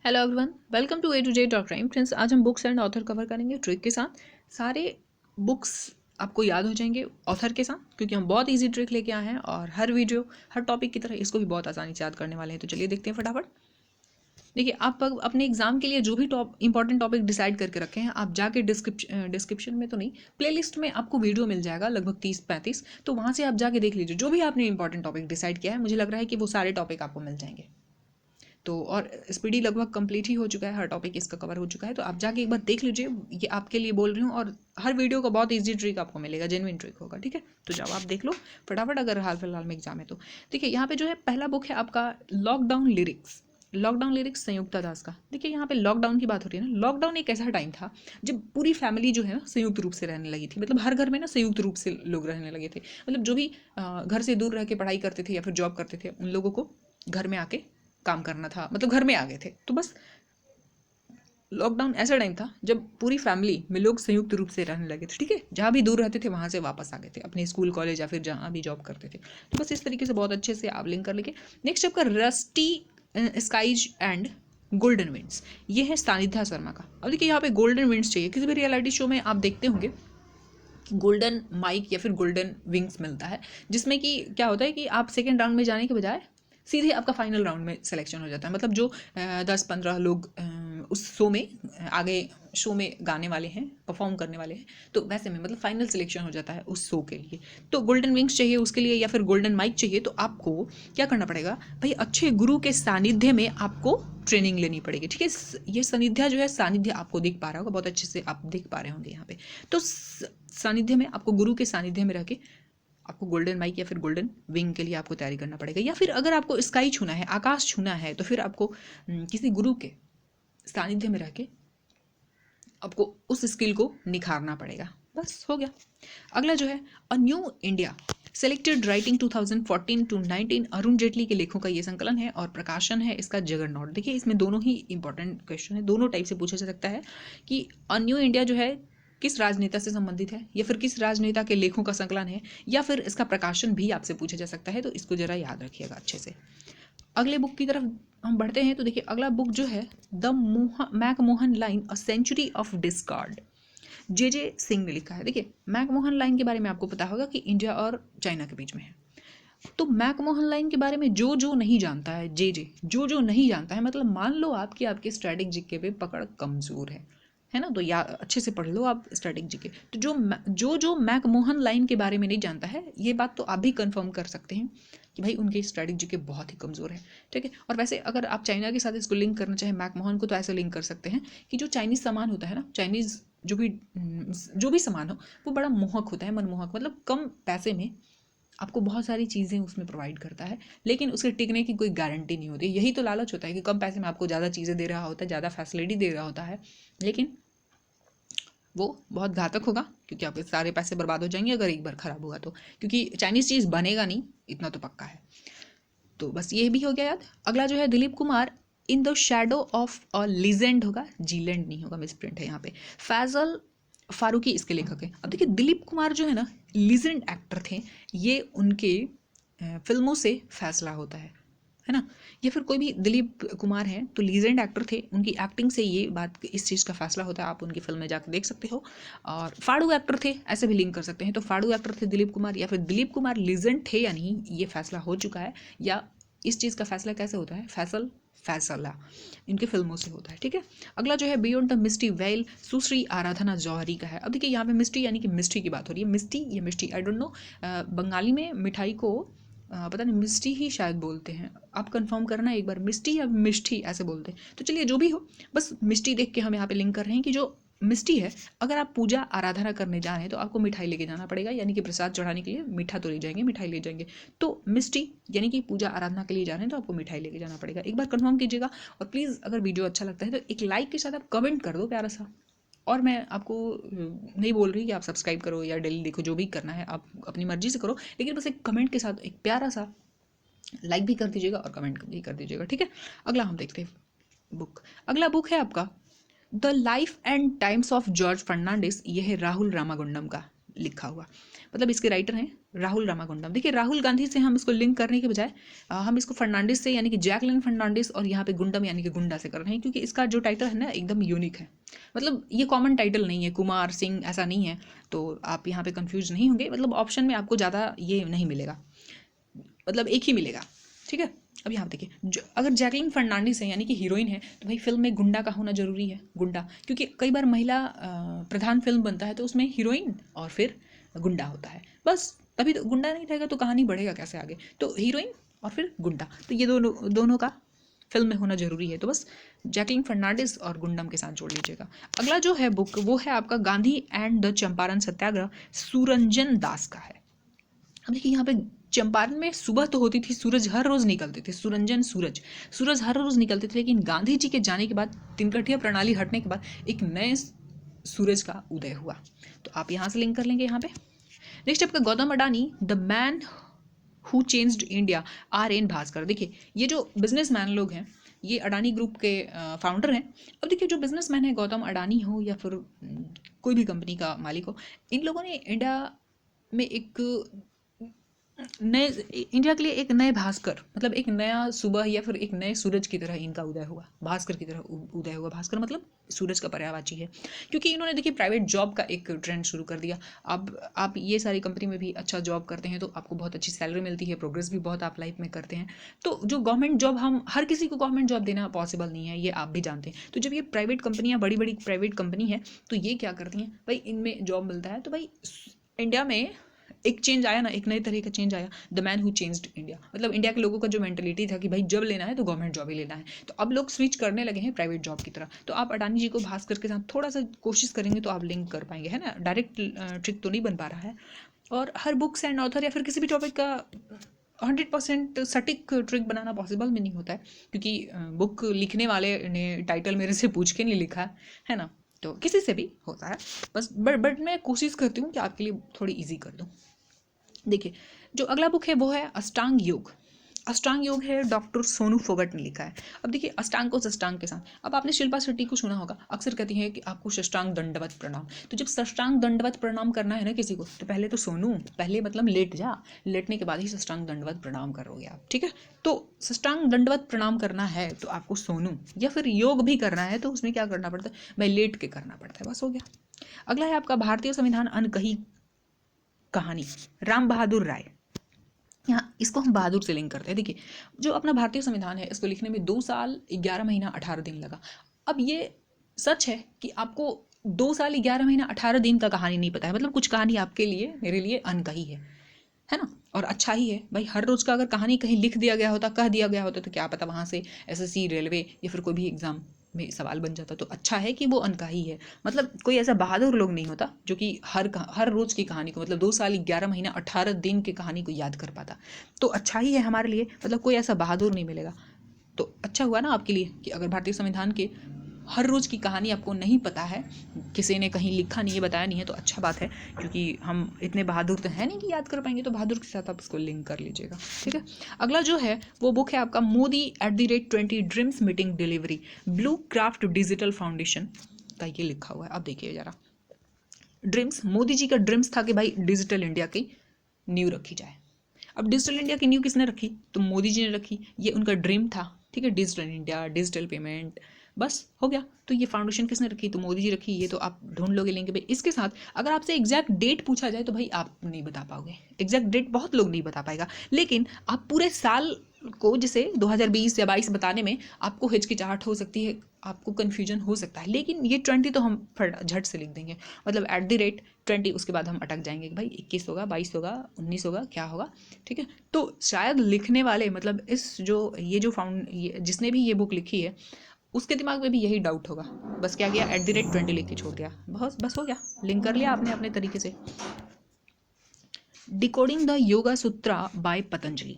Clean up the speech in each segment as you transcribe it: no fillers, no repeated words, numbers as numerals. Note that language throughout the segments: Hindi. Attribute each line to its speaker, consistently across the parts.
Speaker 1: Hello everyone, welcome to A to Z dot crime. Friends, आज हम बुक्स एंड ऑथर कवर करेंगे ट्रिक के साथ। सारे बुक्स आपको याद हो जाएंगे ऑथर के साथ, क्योंकि हम बहुत इजी ट्रिक लेके आए हैं और हर वीडियो हर टॉपिक की तरह इसको भी बहुत आसानी से याद करने वाले हैं। तो चलिए देखते हैं फटाफट। देखिए, आप अपने एग्जाम के लिए जो भी इंपॉर्टेंट टॉपिक डिसाइड करके रखे हैं, आप जाके डिस्क्रिप्शन में तो नहीं, प्लेलिस्ट में आपको वीडियो मिल जाएगा लगभग 30-35। तो वहाँ से आप जाके देख लीजिए जो भी आपने इंपॉर्टेंट टॉपिक डिसाइड किया है। मुझे लग रहा है कि वो सारे टॉपिक आपको मिल जाएंगे। तो और स्पीडी लगभग कंप्लीट ही हो चुका है, हर टॉपिक इसका कवर हो चुका है। तो आप जाके एक बार देख लीजिए, ये आपके लिए बोल रही हूँ। और हर वीडियो का बहुत इजी ट्रिक आपको मिलेगा, जेन्युइन ट्रिक होगा। ठीक है, तो जाओ आप देख लो फटाफट, अगर हाल फिलहाल में एग्जाम है तो। देखिए, यहाँ पे जो है पहला बुक है आपका लॉकडाउन लिरिक्स। लॉकडाउन लिरिक्स संयुक्ता दास का। देखिए, यहाँ पे लॉकडाउन की बात हो रही है ना। लॉकडाउन एक ऐसा टाइम था जब पूरी फैमिली जो है ना संयुक्त रूप से रहने लगी थी। मतलब हर घर में ना संयुक्त रूप से लोग रहने लगे थे। मतलब जो भी घर से दूर रह के पढ़ाई करते थे या फिर जॉब करते थे, उन लोगों को घर में आके काम करना था, मतलब घर में आ गए थे। तो बस लॉकडाउन ऐसा टाइम था जब पूरी फैमिली में लोग संयुक्त रूप से रहने लगे थे। ठीक है, जहाँ भी दूर रहते थे वहाँ से वापस आ गए थे अपने स्कूल कॉलेज या फिर जहाँ भी जॉब करते थे। तो बस इस तरीके से बहुत अच्छे से आप लिंक कर लेंगे। नेक्स्ट आपका rusty skies and golden winds, ये है सानिध्या शर्मा का। अब देखिए, यहाँ पे गोल्डन विंड्स चाहिए। किसी भी रियलिटी शो में आप देखते होंगे गोल्डन माइक या फिर गोल्डन विंग्स मिलता है, जिसमें कि क्या होता है कि आप सेकेंड राउंड में जाने के बजाय सीधे आपका फाइनल राउंड में सिलेक्शन हो जाता है। मतलब जो 10-15 लोग उस शो में आगे शो में गाने वाले हैं, परफॉर्म करने वाले हैं, तो वैसे में मतलब फाइनल सिलेक्शन हो जाता है उस शो के लिए। तो गोल्डन विंग्स चाहिए उसके लिए या फिर गोल्डन माइक चाहिए, तो आपको क्या करना पड़ेगा भाई, अच्छे गुरु के सानिध्य में आपको ट्रेनिंग लेनी पड़ेगी। ठीक है, ये सानिध्य जो है, सानिध्य आपको दिख पा रहा होगा, बहुत अच्छे से आप दिख पा रहे होंगे यहाँ पे। तो सानिध्य में आपको, गुरु के सानिध्य में रह के आपको गोल्डन माइक या फिर गोल्डन विंग के लिए आपको तैयारी करना पड़ेगा। या फिर अगर आपको स्काई छूना है, आकाश छूना है, तो फिर आपको किसी गुरु के सानिध्य में रह के आपको उस स्किल को निखारना पड़ेगा। बस हो गया। अगला जो है a new India selected writing 2014 to 19, Arun Jaitley के लेखों का ये संकलन है और प्रकाशन है इसका जगरनॉट। देखिए, इसमें दोनों ही इंपॉर्टेंट क्वेश्चन है, दोनों टाइप से पूछा जा सकता है कि अ न्यू इंडिया जो है किस राजनेता से संबंधित है, या फिर किस राजनेता के लेखों का संकलन है, या फिर इसका प्रकाशन भी आपसे पूछा जा सकता है। तो इसको जरा याद रखिएगा अच्छे से। अगले बुक की तरफ हम बढ़ते हैं। तो देखिए, अगला बुक जो है the McMahon Line a century of discord, J Singh ने लिखा है। देखिए, मैकमोहन लाइन के बारे में आपको पता होगा कि इंडिया और चाइना के बीच में है। तो मैकमोहन लाइन के बारे में जो जो नहीं जानता है, जे जो जो नहीं जानता है, मतलब मान लो आपकी आपके स्टैटिक जीके पे पकड़ कमजोर है ना, तो या अच्छे से पढ़ लो आप स्टैटिक जीके। तो जो मैकमोहन लाइन के बारे में नहीं जानता है, ये बात तो आप भी कंफर्म कर सकते हैं कि भाई उनकी स्टैटिक जीके बहुत ही कमज़ोर है। ठीक है, और वैसे अगर आप चाइना के साथ इसको लिंक करना चाहें मैकमोहन को, तो ऐसे लिंक कर सकते हैं कि जो चाइनीज़ सामान होता है ना, चाइनीज़ जो भी सामान हो, वो बड़ा मोहक होता है, मनमोहक। मतलब कम पैसे में आपको बहुत सारी चीज़ें उसमें प्रोवाइड करता है, लेकिन उसके टिकने की कोई गारंटी नहीं होती। यही तो लालच होता है कि कम पैसे में आपको ज़्यादा चीज़ें दे रहा होता है, ज़्यादा फैसिलिटी दे रहा होता है, लेकिन वो बहुत घातक होगा, क्योंकि आपके सारे पैसे बर्बाद हो जाएंगे अगर एक बार ख़राब हुआ तो। क्योंकि चाइनीज़ चीज़ बनेगा नहीं, इतना तो पक्का है। तो बस ये भी हो गया याद। अगला जो है Dilip Kumar in the shadow of a legend होगा, जीलैंड नहीं होगा, मिस प्रिंट है यहाँ पे। फैजल फारूकी इसके लेखक है। अब देखिए, दिलीप कुमार जो है ना, लीजेंड एक्टर थे। ये उनके फिल्मों से फैसला होता है ना। या फिर कोई भी दिलीप कुमार हैं तो लीजेंड एक्टर थे, उनकी एक्टिंग से ये बात, इस चीज़ का फैसला होता है। आप उनकी फिल्म में जाकर देख सकते हो। और फाड़ू एक्टर थे, ऐसे भी लिंक कर सकते हैं। तो फाड़ू एक्टर थे दिलीप कुमार, या फिर दिलीप कुमार लीजेंड थे या नहीं, ये फैसला हो चुका है। या इस चीज़ का फैसला कैसे होता है, फैसला इनके फिल्मों से होता है। ठीक है, अगला जो है बियॉन्ड द मिस्टी वेल, सुश्री आराधना जौहरी का है। अब देखिए, यहाँ पे मिस्टी यानी कि मिस्ट्री की बात हो रही है। मिस्टी या मिस्टी, आई डोंट नो। बंगाली में मिठाई को पता नहीं मिस्टी ही शायद बोलते हैं, आप कंफर्म करना एक बार, मिस्टी या मिष्टी ऐसे बोलते हैं। तो चलिए जो भी हो, बस मिष्टी देख के हम यहाँ पे लिंक कर रहे हैं कि जो मिष्टी है, अगर आप पूजा आराधना करने जा रहे हैं तो आपको मिठाई लेके जाना पड़ेगा, यानी कि प्रसाद चढ़ाने के लिए मीठा तो ले जाएंगे, मिठाई ले जाएंगे। तो मिष्टी यानी कि पूजा आराधना के लिए जा रहे हैं तो आपको मिठाई लेके जाना पड़ेगा। एक बार कंफर्म कीजिएगा। और प्लीज़ अगर वीडियो अच्छा लगता है तो एक लाइक के साथ आप कमेंट कर दो प्यारा सा। और मैं आपको नहीं बोल रही कि आप सब्सक्राइब करो या डेली देखो, जो भी करना है आप अपनी मर्जी से करो, लेकिन बस एक कमेंट के साथ एक प्यारा सा लाइक भी कर दीजिएगा और कमेंट भी कर दीजिएगा। ठीक है, अगला हम देखते हैं बुक। अगला बुक है आपका the life and times of George Fernandes. ये है राहुल रामागुंडम का। लिखा हुआ, मतलब इसके राइटर हैं राहुल रामागुंडम। देखिए राहुल गांधी से हम इसको लिंक करने के बजाय हम इसको फर्नांडिस से यानी कि जैकलिन फर्नांडिस और यहाँ पे गुंडम यानी कि गुंडा से कर रहे हैं, क्योंकि इसका जो टाइटल है ना एकदम यूनिक है। मतलब ये कॉमन टाइटल नहीं है, कुमार सिंह ऐसा नहीं है, तो आप यहाँ पे कंफ्यूज नहीं होंगे। मतलब ऑप्शन में आपको ज़्यादा ये नहीं मिलेगा, मतलब एक ही मिलेगा, ठीक है। अब यहाँ देखिए अगर जैकलिन फर्नांडिस है यानी कि हीरोइन है, तो भाई फिल्म में गुंडा का होना जरूरी है, गुंडा, क्योंकि कई बार महिला प्रधान फिल्म बनता है तो उसमें हीरोइन और फिर गुंडा होता है, बस तभी तो गुंडा नहीं रहेगा तो कहानी बढ़ेगा कैसे आगे, तो हीरोइन और फिर गुंडा, तो ये दोनों का फिल्म में होना जरूरी है, तो बस जैकलिन फर्नांडिस और गुंडम के साथ जोड़ लीजिएगा। अगला जो है बुक वो है आपका गांधी एंड द चंपारण सत्याग्रह, सुरंजन दास का है। अब देखिए यहाँ पे चंपारण में सुबह तो होती थी, सूरज हर रोज निकलते थे, सूरज हर रोज निकलते थे, लेकिन गांधी जी के जाने के बाद, तिनकठिया प्रणाली हटने के बाद एक नए सूरज का उदय हुआ, तो आप यहाँ से लिंक कर लेंगे यहाँ पे। नेक्स्ट आपका Gautam Adani, the man who changed India, RN Bhaskar. देखिए ये जो बिजनेसमैन लोग हैं ये अडानी ग्रुप के फाउंडर हैं। अब देखिए जो बिजनेसमैन है, गौतम अडानी हो या फिर कोई भी कंपनी का मालिक हो, इन लोगों ने इंडिया में एक नए, इंडिया के लिए एक नए भास्कर, मतलब एक नया सुबह या फिर एक नए सूरज की तरह इनका उदय हुआ, भास्कर की तरह उदय हुआ। भास्कर मतलब सूरज का पर्यायवाची है, क्योंकि इन्होंने देखिए प्राइवेट जॉब का एक ट्रेंड शुरू कर दिया। अब आप ये सारी कंपनी में भी अच्छा जॉब करते हैं तो आपको बहुत अच्छी सैलरी मिलती है, प्रोग्रेस भी बहुत आप लाइफ में करते हैं। तो जो गवर्नमेंट जॉब, हम हर किसी को गवर्नमेंट जॉब देना पॉसिबल नहीं है, ये आप भी जानते हैं। तो जब ये प्राइवेट कंपनियाँ, बड़ी बड़ी प्राइवेट कंपनी है, तो ये क्या करती हैं भाई, इनमें जॉब मिलता है तो भाई इंडिया में एक चेंज आया ना, एक नए तरह का चेंज आया, the man who changed India. मतलब इंडिया के लोगों का जो मेंटलिटी था कि भाई जब लेना है तो गवर्नमेंट जॉब ही लेना है, तो अब लोग स्विच करने लगे हैं प्राइवेट जॉब की तरफ। तो आप अडानी जी को भास्कर के साथ थोड़ा सा कोशिश करेंगे तो आप लिंक कर पाएंगे, है ना। डायरेक्ट ट्रिक तो नहीं बन पा रहा है, और हर बुक्स एंड ऑथर या फिर किसी भी टॉपिक का 100% सटीक ट्रिक बनाना पॉसिबल भी नहीं होता है, क्योंकि बुक लिखने वाले ने टाइटल मेरे से पूछ के नहीं लिखा है ना, तो किसी से भी होता है बस। बट मैं कोशिश करती हूँ कि आपके लिए थोड़ी ईजी कर दूँ। देखिए जो अगला बुक है वो है अष्टांग योग। अष्टांग योग है, डॉक्टर सोनू फोगट ने लिखा है। अब देखिए अष्टांग को सष्टांग के साथ, अब आपने शिल्पा शेट्टी को सुना होगा, अक्सर कहती हैं कि आपको सष्टांग दंडवत प्रणाम। तो जब सष्टांग दंडवत प्रणाम करना है ना किसी को, तो पहले तो सोनू, पहले मतलब लेट जा, लेटने के बाद ही सष्टांग दंडवत प्रणाम करोगे आप, ठीक है। तो सष्टांग दंडवत प्रणाम करना है तो आपको सोनू, या फिर योग भी करना है तो उसमें क्या करना पड़ता है भाई, लेट के करना पड़ता है, बस हो गया। अगला है आपका भारतीय संविधान अनकही कहानी, राम बहादुर राय। यहाँ इसको हम बहादुर से लिंक करते हैं। देखिए जो अपना भारतीय संविधान है, इसको लिखने में 2 साल 11 महीना 18 दिन लगा। अब ये सच है कि आपको 2 साल 11 महीना 18 दिन का कहानी नहीं पता है, मतलब कुछ कहानी आपके लिए, मेरे लिए अनकही है ना। और अच्छा ही है भाई, हर रोज का अगर कहानी कहीं लिख दिया गया होता, कह दिया गया होता, तो क्या पता वहाँ से SSC, रेलवे या फिर कोई भी एग्जाम में सवाल बन जाता। तो अच्छा है कि वो अनकही है, मतलब कोई ऐसा बहादुर लोग नहीं होता जो कि हर रोज की कहानी को, मतलब 2 साल 11 महीना 18 दिन की कहानी को याद कर पाता। तो अच्छा ही है हमारे लिए, मतलब कोई ऐसा बहादुर नहीं मिलेगा। तो अच्छा हुआ ना आपके लिए कि अगर भारतीय संविधान के हर रोज़ की कहानी आपको नहीं पता है, किसी ने कहीं लिखा नहीं है, बताया नहीं है, तो अच्छा बात है, क्योंकि हम इतने बहादुर तो हैं नहीं कि याद कर पाएंगे। तो बहादुर के साथ आप इसको लिंक कर लीजिएगा, ठीक है। अगला जो है वो बुक है आपका Modi @20 dreams meeting delivery, blue craft digital foundation का ये लिखा हुआ है। अब देखिए जरा, ड्रीम्स, मोदी जी का ड्रीम्स था कि भाई डिजिटल इंडिया की नींव रखी जाए। अब डिजिटल इंडिया की नींव किसने रखी, तो मोदी जी ने रखी, ये उनका ड्रीम था, ठीक है। डिजिटल इंडिया, डिजिटल पेमेंट, बस हो गया। तो ये फाउंडेशन किसने रखी, तो मोदी जी रखी। ये तो आप ढूंढ लोगे लिंक पे। इसके साथ अगर आपसे एग्जैक्ट डेट पूछा जाए तो भाई आप नहीं बता पाओगे, एग्जैक्ट डेट बहुत लोग नहीं बता पाएगा, लेकिन आप पूरे साल को, जैसे 2020 या 22 बताने में आपको हिचकिचाहट हो सकती है, आपको कन्फ्यूजन हो सकता है, लेकिन ये 20 तो हम झट से लिख देंगे, मतलब @20, उसके बाद हम अटक जाएंगे कि भाई 21 होगा, 22 होगा, 19 होगा, क्या होगा, ठीक है। तो शायद लिखने वाले, मतलब ये जो जिसने भी ये बुक लिखी है, उसके दिमाग में भी यही डाउट होगा, बस क्या किया, @20 लिख के छोड़ दिया, बस हो गया, लिंक कर लिया आपने अपने तरीके से। Decoding the yoga sutra by Patanjali,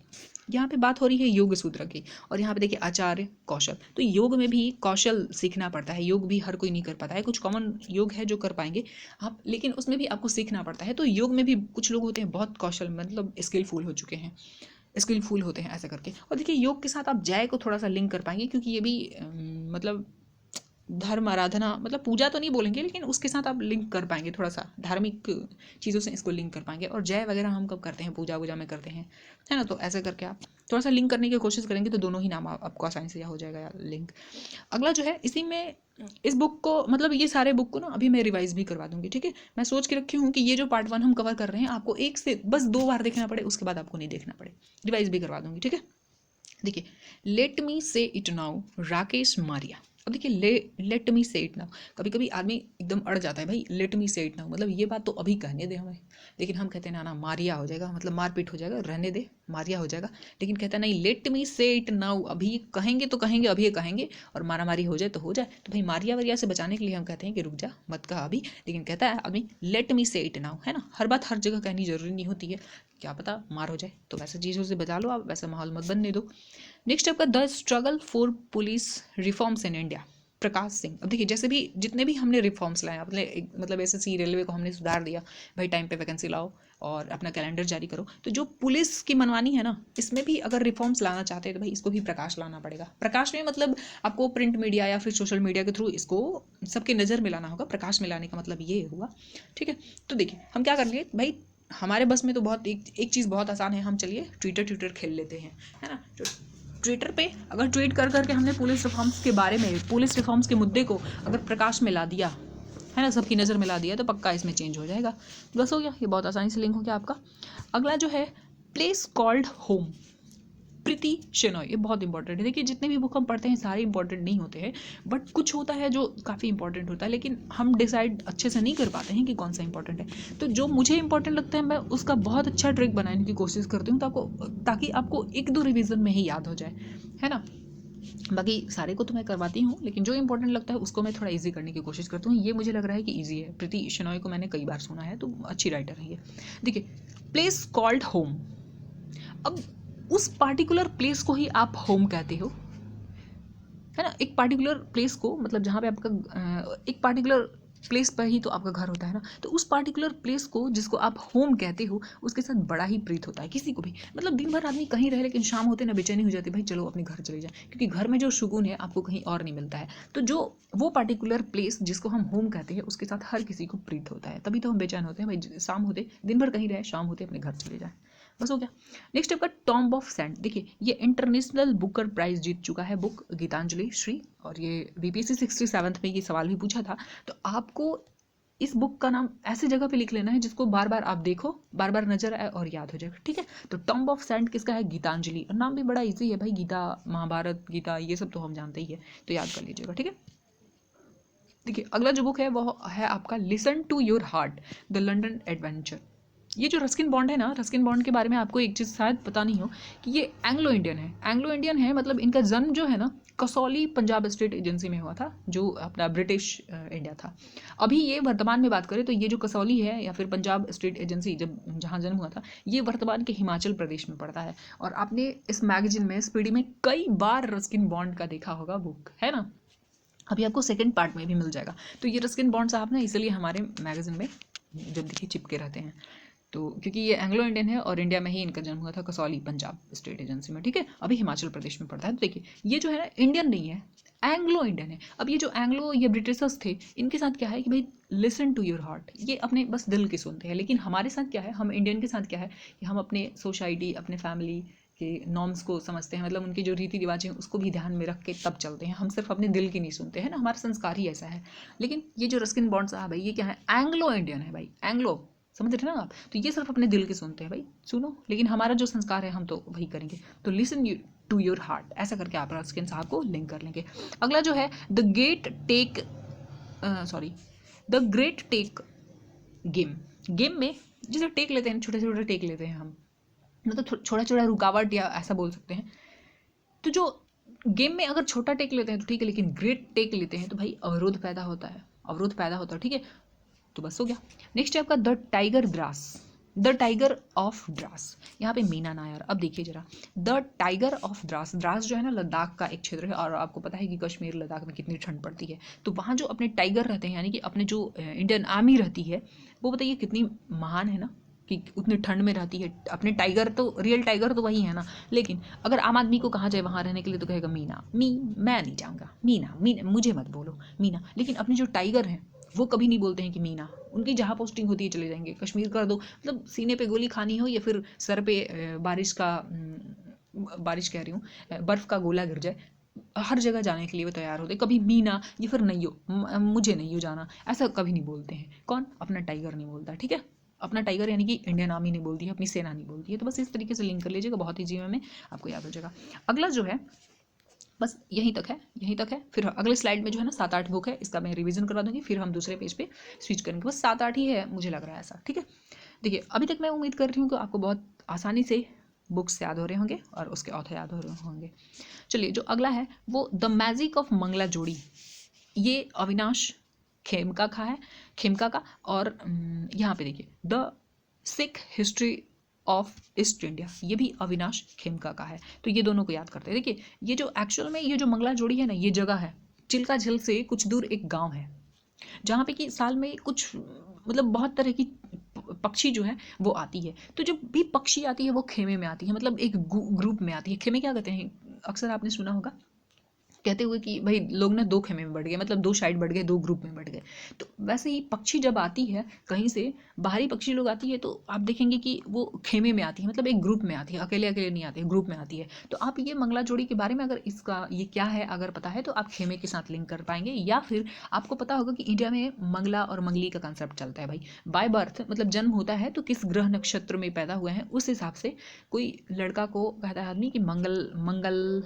Speaker 1: यहाँ पे बात हो रही है योग सूत्र की, और यहाँ पे देखिए आचार्य कौशल। तो योग में भी कौशल सीखना पड़ता है, योग भी हर कोई नहीं कर पाता है, कुछ कॉमन योग है जो कर पाएंगे आप, लेकिन उसमें भी आपको सीखना पड़ता है। तो योग में भी कुछ लोग होते हैं बहुत कौशल, मतलब स्किलफुल हो चुके हैं, स्किलफुल होते हैं ऐसा करके। और देखिए योग के साथ आप जय को थोड़ा सा लिंक कर पाएंगे, क्योंकि ये भी मतलब धर्म आराधना, मतलब पूजा तो नहीं बोलेंगे लेकिन उसके साथ आप लिंक कर पाएंगे, थोड़ा सा धार्मिक चीज़ों से इसको लिंक कर पाएंगे। और जय वगैरह हम कब करते हैं, पूजा वूजा में करते हैं, है ना। तो ऐसे करके आप थोड़ा सा लिंक करने की कोशिश करेंगे तो दोनों ही नाम आपको आसानी से हो जाएगा लिंक। अगला जो है, इसी में इस बुक को, मतलब ये सारे बुक को ना अभी मैं रिवाइज भी करवा दूंगी, ठीक है। मैं सोच के रखी हूँ कि ये जो पार्ट 1 हम कवर कर रहे हैं आपको 1 से बस 2 बार देखना पड़े, उसके बाद आपको नहीं देखना पड़े, रिवाइज भी करवा दूंगी, ठीक है। देखिए, लेट मी से इट नाउ, राकेश मारिया। अब देखिए, लेट मी से इट नाउ, कभी कभी आदमी एकदम अड़ जाता है, भाई लेट मी से इट नाउ मतलब ये बात तो अभी कहने दे हमें, लेकिन हम कहते हैं ना ना मारिया हो जाएगा, मतलब मारपीट हो जाएगा, रहने दे, मारिया हो जाएगा। लेकिन कहता है नहीं, लेट मी से इट नाउ, अभी कहेंगे तो कहेंगे, अभी कहेंगे, और मारा मारी हो जाए तो हो जाए। तो भाई मारिया वारिया से बचाने के लिए हम कहते हैं कि रुक जा, मत कहा अभी, लेकिन कहता है आदमी लेट मी से इट नाउ, है ना। हर बात हर जगह कहनी जरूरी नहीं होती है, क्या पता मार हो जाए, तो वैसे चीज़ों से बचा लो आप, वैसा माहौल मत बनने दो। नेक्स्ट आपका the struggle for police reforms in India, Prakash Singh. अब देखिए, जैसे भी जितने भी हमने रिफॉर्म्स लाए, अपने मतलब एसएससी रेलवे को हमने सुधार दिया, भाई टाइम पे वैकेंसी लाओ और अपना कैलेंडर जारी करो, तो जो पुलिस की मनमानी है ना, इसमें भी अगर रिफॉर्म्स लाना चाहते हैं तो भाई इसको भी प्रकाश लाना पड़ेगा। प्रकाश में मतलब आपको प्रिंट मीडिया या फिर सोशल मीडिया के थ्रू इसको सबके नज़र में लाना होगा, प्रकाश में लाने का मतलब ये हुआ, ठीक है। तो देखिए हम क्या करेंगे भाई, हमारे बस में तो बहुत एक चीज़ बहुत आसान है, हम चलिए ट्विटर खेल लेते हैं, है ना। तो ट्विटर पे अगर ट्वीट कर करके हमने पुलिस रिफॉर्म्स के बारे में, पुलिस रिफॉर्म्स के मुद्दे को अगर प्रकाश में ला दिया, है ना, सबकी नज़र में ला दिया, तो पक्का इसमें चेंज हो जाएगा। बस हो गया, ये बहुत आसानी से लिंक हो गया आपका। अगला जो है, प्लेस कॉल्ड होम, प्रीति शेनॉय, ये बहुत इंपॉर्टेंट है। देखिए, जितने भी बुक हम पढ़ते हैं सारे इंपॉर्टेंट नहीं होते हैं, बट कुछ होता है जो काफ़ी इंपॉर्टेंट होता है, लेकिन हम डिसाइड अच्छे से नहीं कर पाते हैं कि कौन सा इंपॉर्टेंट है। तो जो मुझे इंपॉर्टेंट लगता है मैं उसका बहुत अच्छा ट्रिक बनाने की कोशिश करती हूँ, ताकि आपको 1-2 रिवीजन में ही याद हो जाए, है ना। बाकी सारे को तो मैं करवाती हूँ, लेकिन जो इंपॉर्टेंट लगता है उसको मैं थोड़ा इजी करने की कोशिश करती हूँ। ये मुझे लग रहा है कि इजी है, प्रीति शेनॉय को मैंने कई बार सुना है, तो अच्छी राइटर है ये। देखिए, प्लेस कॉल्ड होम, अब उस पार्टिकुलर प्लेस को ही आप होम कहते हो, है ना। एक पार्टिकुलर प्लेस को, मतलब जहाँ पे आपका एक पार्टिकुलर प्लेस पर ही तो आपका घर होता है ना, तो उस पार्टिकुलर प्लेस को जिसको आप होम कहते हो उसके साथ बड़ा ही प्रीत होता है किसी को भी। मतलब दिन भर आदमी कहीं रहे, लेकिन शाम होते ना बेचैनी हो जाती है, भाई चलो अपने घर चले जाए, क्योंकि घर में जो सुकून है आपको कहीं और नहीं मिलता है। तो जो वो पार्टिकुलर प्लेस जिसको हम होम कहते हैं उसके साथ हर किसी को प्रीत होता है, तभी तो हम बेचैन होते हैं, भाई शाम होते, दिन भर कहीं रहे, शाम होते अपने घर चले जाए, बस हो गया। नेक्स्ट आपका टॉम्ब ऑफ सैंड। देखिए, ये इंटरनेशनल बुकर प्राइज जीत चुका है बुक, गीतांजलि श्री, और ये बीपीएससी 67 में ये सवाल भी पूछा था। तो आपको इस बुक का नाम ऐसी जगह पे लिख लेना है जिसको बार बार आप देखो, बार बार नजर आए और याद हो जाए, ठीक है। तो टॉम्ब ऑफ सैंड किसका है, गीतांजलि, और नाम भी बड़ा इजी है भाई, गीता, महाभारत, गीता, ये सब तो हम जानते ही है, तो याद कर लीजिएगा, ठीक है। देखिए, अगला जो बुक है वो है आपका listen to your heart, the London adventure. ये जो रस्किन बॉन्ड है ना, रस्किन बॉन्ड के बारे में आपको एक चीज़ शायद पता नहीं हो कि ये एंग्लो इंडियन है। एंग्लो इंडियन है मतलब इनका जन्म जो है ना कसौली पंजाब स्टेट एजेंसी में हुआ था, जो अपना ब्रिटिश इंडिया था। अभी ये वर्तमान में बात करें तो ये जो कसौली है या फिर पंजाब स्टेट एजेंसी, जब जहाँ जन्म हुआ था, ये वर्तमान के हिमाचल प्रदेश में पड़ता है। और आपने इस मैगजीन में, स्पीडी में कई बार रस्किन बॉन्ड का देखा होगा बुक, है ना। अभी आपको सेकंड पार्ट में भी मिल जाएगा। तो ये रस्किन बॉन्ड साहब ना इसलिए हमारे मैगजीन में जब देखिए चिपके रहते हैं, तो क्योंकि ये एंग्लो इंडियन है और इंडिया में ही इनका जन्म हुआ था, कसौली पंजाब स्टेट एजेंसी में, ठीक है। अभी हिमाचल प्रदेश में पड़ता है। तो देखिए, ये जो है ना इंडियन नहीं है, एंग्लो इंडियन है। अब ये जो एंग्लो, ये ब्रिटिशर्स थे, इनके साथ क्या है कि भाई लिसन टू योर हार्ट, ये अपने बस दिल की सुनते हैं। लेकिन हमारे साथ क्या है, हम इंडियन के साथ क्या है कि हम अपने सोसाइटी, अपने फैमिली के नॉर्म्स को समझते हैं, मतलब उनकी जो रीति रिवाज हैं उसको भी ध्यान में रख के तब चलते हैं। हम सिर्फ अपने दिल की नहीं सुनते हैं ना, हमारा संस्कार ही ऐसा है। लेकिन ये जो रस्किन बॉन्ड साहब है, ये क्या है, एंग्लो इंडियन है भाई, एंग्लो, समझ रहे ना आप। तो ये सिर्फ अपने दिल की सुनते हैं, भाई सुनो, लेकिन हमारा जो संस्कार है हम तो वही करेंगे। तो लिसन टू योर हार्ट, ऐसा करके आप रस्किन साहब को लिंक कर लेंगे। अगला जो है the great tech game. Game में जैसे टेक लेते हैं, छोटे छोटे टेक लेते हैं हम, मतलब छोटा छोटा रुकावट या ऐसा बोल सकते हैं। तो जो गेम में अगर छोटा टेक लेते हैं तो ठीक है, लेकिन ग्रेट टेक लेते हैं तो भाई अवरोध पैदा होता है, अवरोध पैदा होता है, ठीक है। तो बस हो गया। नेक्स्ट है आपका the tiger grass, the tiger of Dras, यहाँ पे मीना नायर। अब देखिए जरा, the tiger of Dras, Dras जो है ना लद्दाख का एक क्षेत्र है, और आपको पता है कि कश्मीर लद्दाख में कितनी ठंड पड़ती है। तो वहाँ जो अपने टाइगर रहते हैं, यानी कि अपने जो इंडियन आर्मी रहती है, वो बताइए कितनी महान है ना, कि उतनी ठंड में रहती है। अपने टाइगर तो रियल टाइगर तो वही है ना, लेकिन अगर आम आदमी को कहा जाए वहाँ रहने के लिए तो कहेगा मीना, मैं नहीं जाऊँगा, मीना मीना मुझे मत बोलो मीना। लेकिन अपने जो टाइगर हैं वो कभी नहीं बोलते हैं कि मीना, उनकी जहाँ पोस्टिंग होती है चले जाएंगे। कश्मीर कर दो, मतलब सीने पे गोली खानी हो या फिर सर पे बारिश कह रही हूँ, बर्फ़ का गोला गिर जाए, हर जगह जाने के लिए वो तैयार होते। कभी मीना या फिर नहीं हो, मुझे नहीं हो जाना, ऐसा कभी नहीं बोलते हैं। कौन? अपना टाइगर नहीं बोलता, ठीक है। अपना टाइगर यानी कि इंडियन आर्मी नहीं बोलती है, अपनी सेना नहीं बोलती है। तो बस इस तरीके से लिंक कर लीजिएगा, बहुत ईजी में आपको याद हो जाएगा। अगला जो है बस यहीं तक है, यहीं तक है। फिर अगले स्लाइड में जो है ना 7-8 बुक है, इसका मैं रिवीजन करवा दूंगी, फिर हम दूसरे पेज पे स्विच करेंगे। बस 7-8 ही है, मुझे लग रहा है ऐसा, ठीक है। देखिए अभी तक मैं उम्मीद कर रही हूँ कि आपको बहुत आसानी से बुक्स याद हो रहे होंगे और उसके ऑथर याद हो रहे होंगे। चलिए जो अगला है वो द मैजिक ऑफ मंगला जोड़ी, ये अविनाश खेमका का है, खेमका का। और यहाँ पे देखिए the Sikh history of east India, ये भी अविनाश खेमका का है। तो ये दोनों को याद करते हैं। देखिए ये जो एक्चुअल में ये जो मंगला जोड़ी है ना, ये जगह है चिल्का झील से कुछ दूर एक गांव है, जहाँ पे कि साल में कुछ मतलब बहुत तरह की पक्षी जो है वो आती है। तो जब भी पक्षी आती है वो खेमे में आती है, मतलब एक ग्रुप में आती है। खेमे क्या कहते हैं, अक्सर आपने सुना होगा कहते हुए कि भाई लोग ना 2 खेमे में बढ़ गए, मतलब 2 साइड बढ़ गए, 2 ग्रुप में बढ़ गए। तो वैसे ही पक्षी जब आती है कहीं से, बाहरी पक्षी लोग आती है, तो आप देखेंगे कि वो खेमे में आती है, मतलब एक ग्रुप में आती है, अकेले अकेले नहीं आती है, ग्रुप में आती है। तो आप ये मंगला जोड़ी के बारे में अगर इसका ये क्या है अगर पता है तो आप खेमे के साथ लिंक कर पाएंगे। या फिर आपको पता होगा कि इंडिया में मंगला और मंगली का कंसेप्ट चलता है भाई। बाय बर्थ मतलब जन्म होता है तो किस ग्रह नक्षत्र में पैदा हुए हैं उस हिसाब से कोई लड़का को कहता है आदमी कि मंगल मंगल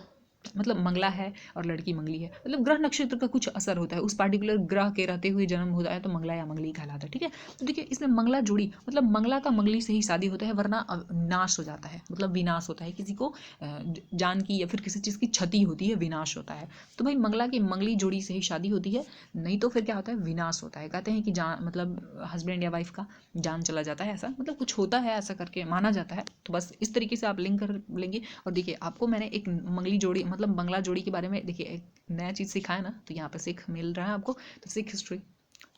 Speaker 1: मतलब मंगला है और लड़की मंगली है, मतलब ग्रह नक्षत्र का कुछ असर होता है, उस पार्टिकुलर ग्रह के रहते हुए जन्म होता है तो मंगला या मंगली कहलाता है, ठीक है। तो देखिए इसमें मंगला जोड़ी मतलब मंगला का मंगली से ही शादी होता है, वरना नाश हो जाता है, मतलब विनाश होता है, किसी को जान की या फिर किसी चीज़ की क्षति होती है, विनाश होता है। तो भाई मंगला की मंगली जोड़ी से ही शादी होती है, नहीं तो फिर क्या होता है, विनाश होता है। कहते हैं कि जान मतलब हस्बैंड या वाइफ का जान चला जाता है, ऐसा मतलब कुछ होता है, ऐसा करके माना जाता है। तो बस इस तरीके से आप लिंक कर लेंगे। और देखिए आपको मैंने एक मंगली जोड़ी मतलब मंगला जोड़ी के बारे में देखिए एक नया चीज़ सिखाया ना, तो यहाँ पे सीख मिल रहा है आपको। तो सिख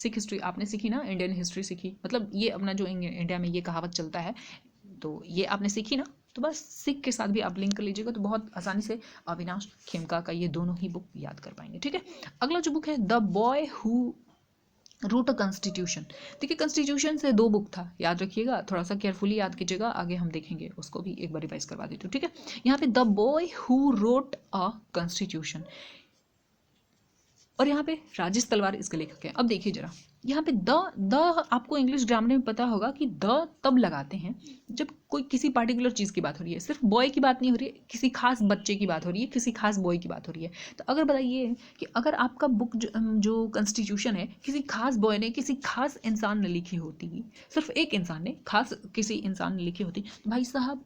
Speaker 1: हिस्ट्री आपने सीखी ना, इंडियन हिस्ट्री सीखी, मतलब ये अपना जो इंडिया में ये कहावत चलता है, तो ये आपने सीखी ना। तो बस सिख के साथ भी आप लिंक कर लीजिएगा तो बहुत आसानी से अविनाश खेमका का ये दोनों ही बुक याद कर पाएंगे, ठीक है। अगला जो बुक है the boy who wrote a constitution. देखिए कॉन्स्टिट्यूशन से 2 बुक था, याद रखिएगा, थोड़ा सा केयरफुली याद कीजिएगा, आगे हम देखेंगे उसको भी एक बार रिवाइज करवा देती हूँ, ठीक है। यहाँ पे the boy who wrote a constitution, और यहाँ पे राजेश तलवार इसके लेखक हैं। अब देखिए जरा यहाँ पे द आपको इंग्लिश ग्रामर में पता होगा कि द तब लगाते हैं जब कोई किसी पार्टिकुलर चीज़ की बात हो रही है, सिर्फ बॉय की बात नहीं हो रही है, किसी खास बच्चे की बात हो रही है, किसी खास बॉय की बात हो रही है। तो अगर बताइए कि अगर आपका बुक जो कॉन्स्टिट्यूशन है किसी खास बॉय ने किसी खास इंसान ने लिखी होती, सिर्फ एक इंसान ने खास किसी इंसान ने लिखी होती, तो भाई साहब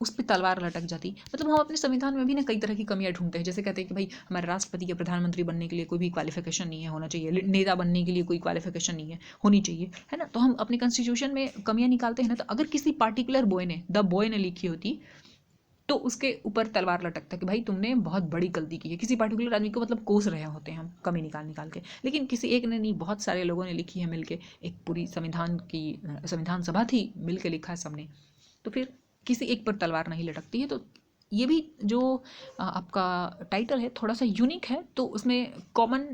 Speaker 1: उस पर तलवार लटक जाती। मतलब हम अपने संविधान में भी ना कई तरह की कमियां ढूंढते हैं, जैसे कहते हैं कि भाई हमारे राष्ट्रपति या प्रधानमंत्री बनने के लिए कोई भी क्वालिफिकेशन नहीं है होना चाहिए, नेता बनने के लिए कोई क्वालिफिकेशन नहीं है होनी चाहिए, है ना। तो हम अपने कॉन्स्टिट्यूशन में कमियां निकालते हैं ना। तो अगर किसी पार्टिकुलर बॉय ने द बॉय ने लिखी होती तो उसके ऊपर तलवार लटकता कि भाई तुमने बहुत बड़ी गलती की है। किसी पार्टिकुलर आदमी को मतलब कोस रहे होते हैं हम कमी निकाल निकाल के, लेकिन किसी एक ने नहीं, बहुत सारे लोगों ने लिखी है मिलके, एक पूरी संविधान सभा थी, मिलके लिखा है सबने, तो फिर किसी एक पर तलवार नहीं लटकती है। तो ये भी जो आपका टाइटल है थोड़ा सा यूनिक है, तो उसमें कॉमन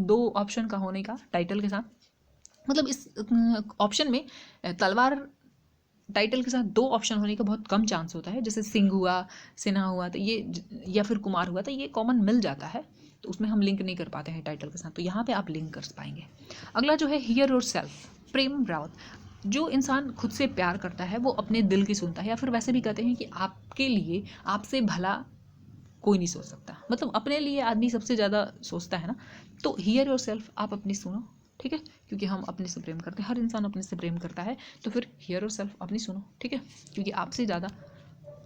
Speaker 1: 2 ऑप्शन का होने का टाइटल के साथ, मतलब इस ऑप्शन में तलवार टाइटल के साथ 2 ऑप्शन होने का बहुत कम चांस होता है, जैसे सिंह हुआ, सिन्हा हुआ, तो ये या फिर कुमार हुआ, तो ये कॉमन मिल जाता है, तो उसमें हम लिंक नहीं कर पाते हैं टाइटल के साथ, तो यहाँ पे आप लिंक कर पाएंगे। अगला जो है हियर योर सेल्फ, प्रेम रावत। जो इंसान खुद से प्यार करता है वो अपने दिल की सुनता है, या फिर वैसे भी कहते हैं कि आपके लिए आपसे भला कोई नहीं सोच सकता, मतलब अपने लिए आदमी सबसे ज़्यादा सोचता है ना। तो हियर योर सेल्फ आप अपनी सुनो, ठीक है, क्योंकि हम अपने से प्रेम करते हैं, हर इंसान अपने से प्रेम करता है, तो फिर हियर योर सेल्फ अपनी सुनो, ठीक है, क्योंकि आपसे ज़्यादा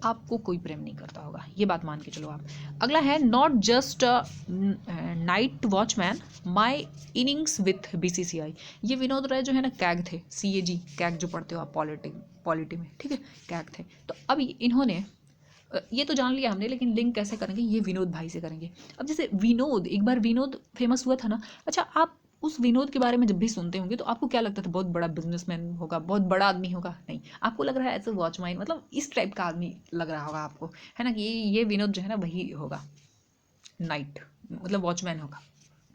Speaker 1: आपको कोई प्रेम नहीं करता होगा, ये बात मान के चलो आप। अगला है not just night watchman my innings with BCCI। ये विनोद राय जो है ना कैग थे, CAG कैग जो पढ़ते हो आप पॉलिटी में, ठीक है, कैग थे। तो अभी इन्होंने ये तो जान लिया हमने, लेकिन लिंक कैसे करेंगे, ये विनोद भाई से करेंगे। अब जैसे विनोद, एक बार विनोद फेमस हुआ था ना, अच्छा आप उस विनोद के बारे में जब भी सुनते होंगे तो आपको क्या लगता था, बहुत बड़ा बिजनेसमैन होगा, बहुत बड़ा आदमी होगा? नहीं, आपको लग रहा है एज ए वॉचमैन, मतलब इस टाइप का आदमी लग रहा होगा आपको, है ना, कि ये विनोद जो है ना वही होगा, नाइट मतलब वॉचमैन होगा।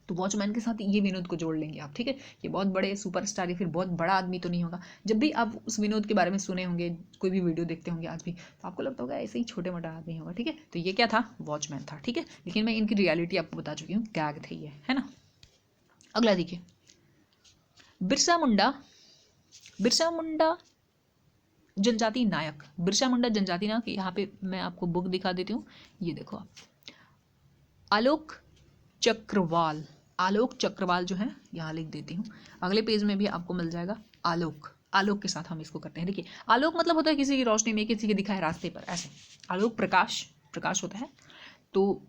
Speaker 1: तो वॉचमैन के साथ ये विनोद को जोड़ लेंगे आप, ठीक है। ये बहुत बड़े सुपरस्टार या फिर बहुत बड़ा आदमी तो नहीं होगा। जब भी आप उस विनोद के बारे में सुने होंगे, कोई भी वीडियो देखते होंगे आज भी, तो आपको लगता होगा ऐसे ही छोटे मोटा आदमी होगा, ठीक है। तो ये क्या था, वॉचमैन था, ठीक है। लेकिन मैं इनकी रियलिटी आपको बता चुकी हूँ, गैग थे ये, है ना। अगला देखिए, बिरसा मुंडा। बिरसा मुंडा जनजाति नायक। बिरसा मुंडा जनजाति नायक, यहाँ पे मैं आपको बुक दिखा देती हूँ, ये देखो आप, आलोक चक्रवाल। आलोक चक्रवाल जो है यहाँ लिख देती हूँ, अगले पेज में भी आपको मिल जाएगा। आलोक, आलोक के साथ हम इसको करते हैं। देखिए, आलोक मतलब होता है किसी की रोशनी में, किसी के दिखाए रास्ते पर, ऐसे। आलोक प्रकाश, प्रकाश होता है। तो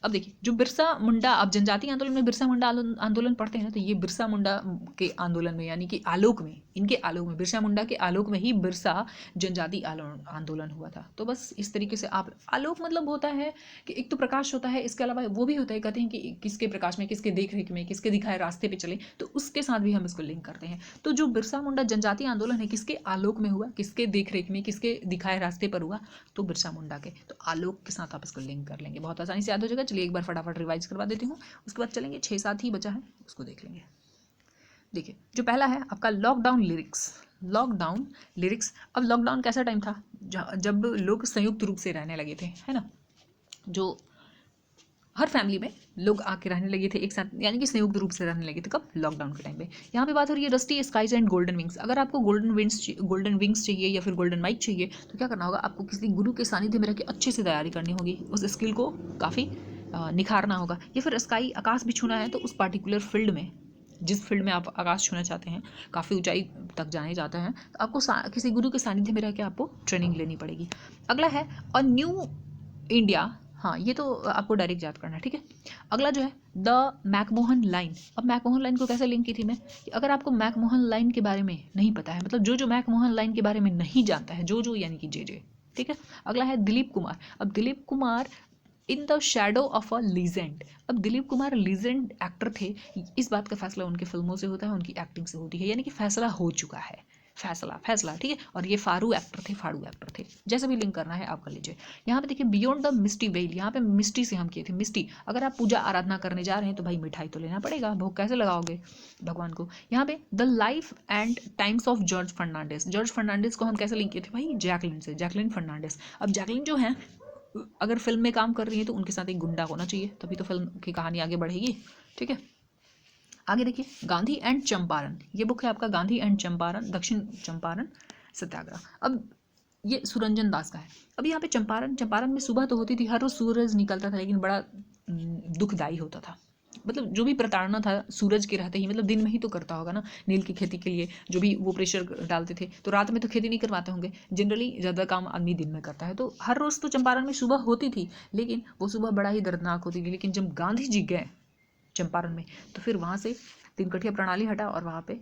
Speaker 1: अब देखिए, जो बिरसा मुंडा, अब जनजाति आंदोलन में बिरसा मुंडा आंदोलन पढ़ते हैं ना, तो ये बिरसा मुंडा के आंदोलन में, यानी कि आलोक में, इनके आलोक में, बिरसा मुंडा के आलोक में ही बिरसा जनजाति आंदोलन हुआ था। तो बस इस तरीके से आप, आलोक मतलब होता है कि एक तो प्रकाश होता है, इसके अलावा वो भी होता है, कहते हैं कि किसके प्रकाश में, किसके देख रेख में, किसके दिखाए रास्ते पे चले, तो उसके साथ भी हम इसको लिंक करते हैं। तो जो बिरसा मुंडा जनजाति आंदोलन है, किसके आलोक में हुआ, किसके देख रेख में, किसके दिखाए रास्ते पर हुआ, तो बिरसा मुंडा के। तो आलोक के साथ आप इसको लिंक कर लेंगे, बहुत आसानी से याद हो जाएगा। चलिए एक बार फटाफट रिवाइज करवा देती हूँ, उसके बाद चलेंगे, 6-7 ही बचा है, उसको देख लेंगे। देखिए, जो पहला है आपका लॉकडाउन लिरिक्स। लॉकडाउन लिरिक्स, अब लॉकडाउन कैसा टाइम था, जब लोग संयुक्त रूप से रहने लगे थे, है ना। जो हर फैमिली में लोग आके रहने लगे थे एक साथ, यानी कि संयुक्त रूप से रहने लगे थे, कब, लॉकडाउन के टाइम पे। यहाँ पे बात हो रही है rusty skies and golden wings. अगर आपको गोल्डन विंग्स चाहिए या फिर गोल्डन माइक चाहिए, तो क्या करना होगा, आपको किसी गुरु के सानिध्य में रह के अच्छे से तैयारी करनी होगी, उस स्किल को काफ़ी निखारना होगा। या फिर स्काई, आकाश भी छूना है, तो उस पार्टिकुलर फील्ड में, जिस फील्ड में आप आकाश छूना चाहते हैं, काफ़ी ऊंचाई तक जाने जाते हैं, तो आपको किसी गुरु के सानिध्य में रह के आपको ट्रेनिंग लेनी पड़ेगी। अगला है अ न्यू इंडिया। हाँ, ये तो आपको डायरेक्ट याद करना है, ठीक है। अगला जो है द मैकमोहन लाइन। अब मैकमोहन लाइन को कैसे लिंक की थी मैं, कि अगर आपको मैकमोहन लाइन के बारे में नहीं पता है, मतलब जो मैकमोहन लाइन के बारे में नहीं जानता है, जो यानी कि जे, ठीक है। अगला है दिलीप कुमार। अब Dilip Kumar in the shadow of a legend. अब दिलीप कुमार लीजेंड एक्टर थे, इस बात का फैसला उनकी फिल्मों से होता है, उनकी एक्टिंग से होती है, यानी कि फैसला हो चुका है, फैसला, ठीक है। और ये फाड़ू एक्टर थे, जैसे भी लिंक करना है आप कर लीजिए। यहाँ पे देखिए, बियॉन्ड द मिस्टी वेल, यहाँ पे मिस्टी से हम किए थे, मिस्टी। अगर आप पूजा आराधना करने जा रहे हैं तो भाई मिठाई तो लेना पड़ेगा, भोग कैसे लगाओगे भगवान को। यहाँ पे the life and times of George Fernandes. George Fernandes को हम कैसे लिंक किए थे भाई, जैकलिन से, जैकलिन फर्नांडिस। अब जैकलिन जो है, अगर फिल्म में काम कर रही है तो उनके साथ एक गुंडा होना चाहिए, तभी तो फिल्म की कहानी आगे बढ़ेगी, ठीक है। आगे देखिए, गांधी एंड चंपारण, ये बुक है आपका, गांधी एंड चंपारण, दक्षिण चंपारण सत्याग्रह। अब ये सुरंजन दास का है। अब यहाँ पे चंपारण में सुबह तो होती थी, हर रोज सूरज निकलता था, लेकिन बड़ा दुखदाई होता था। मतलब जो भी प्रताड़ना था सूरज के रहते ही, मतलब दिन में ही तो करता होगा ना, नील की खेती के लिए जो भी वो प्रेशर डालते थे, तो रात में तो खेती नहीं करवाते होंगे, जनरली ज़्यादा काम आदमी दिन में करता है। तो हर रोज़ तो चंपारण में सुबह होती थी, लेकिन वो सुबह बड़ा ही दर्दनाक होती थी। लेकिन जब गांधी जी गए चंपारण में, तो फिर वहाँ से तीन प्रणाली हटा और वहाँ पे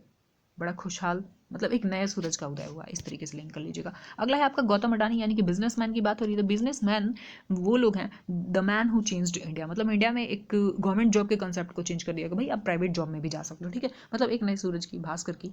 Speaker 1: बड़ा खुशहाल, मतलब एक नए सूरज का उदय हुआ, इस तरीके से लिंक कर लीजिएगा। अगला है आपका गौतम अडानी, यानी कि बिजनेसमैन की बात हो रही है, तो बिजनेसमैन वो लोग हैं, the man who changed India, मतलब इंडिया में एक गवर्नमेंट जॉब के कंसेप्ट को चेंज कर दिया कि भाई आप प्राइवेट जॉब में भी जा सकते हो, ठीक है। मतलब एक नए सूरज की, भास्कर की